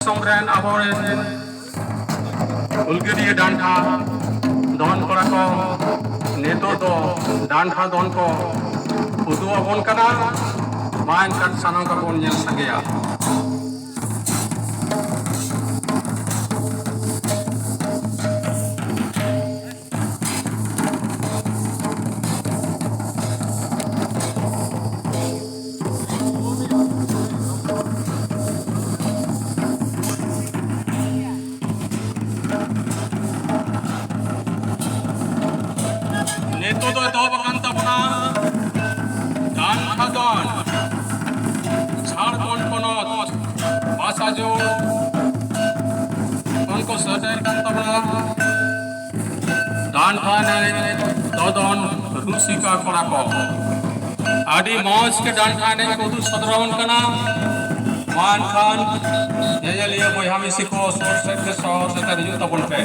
Songren aboren ulgiri dantha don kora ko neto do dantha don ko udu abon kana main kan sanang ka bon nyel sageya neto do bakan tabuna dantha don Jharkhand पनत बासाजो उनको सदर कंतबला दान खाने ददन रुसिका कोड़ा को आदि मौज के दान खाने को तो सदरवन कना मान खान ये लिए कोई हम इसी को सोच सकते शहर से तरीजु तबन पे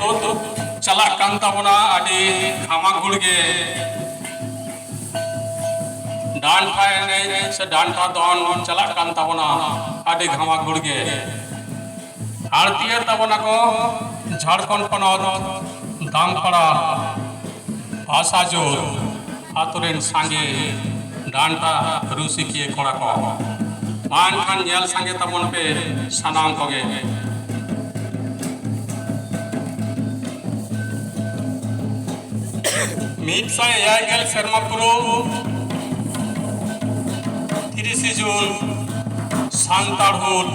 तो चला कंतबना आदि खामा गुड़गे डान खाए से डान खा दौन चला कंतबना आदि खामा गुड़गे आरती तबना को झारखंड पनत दामपड़ा भाषा जो आतुरेन सांगे डांटा रुसी किए कोड़ा को मान खान जेल सांगे तबन पे सनाम कोगे मीसा यागल शर्मा पुरो 30 जून सांतार हुल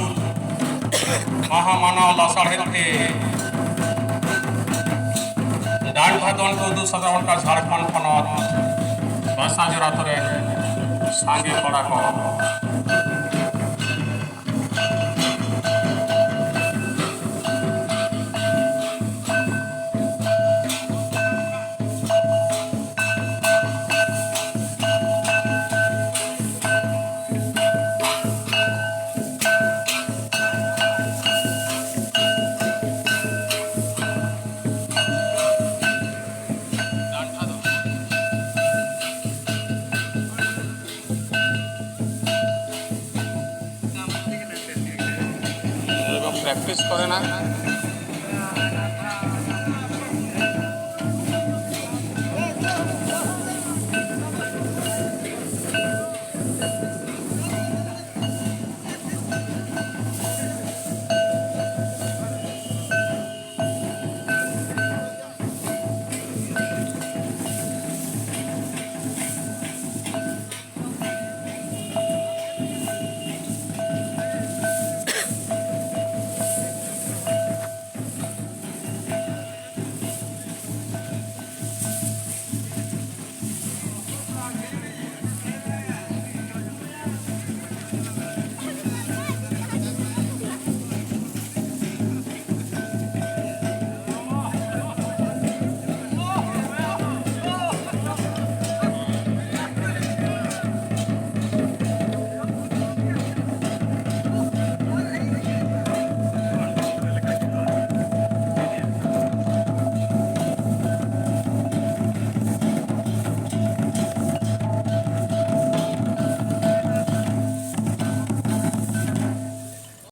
महामानव लासाड़े डांड भादन को दो सदावन का झारखंड पनत भाषा जरा तोरे सांगे पड़ा को প্র্যাকটিস করে না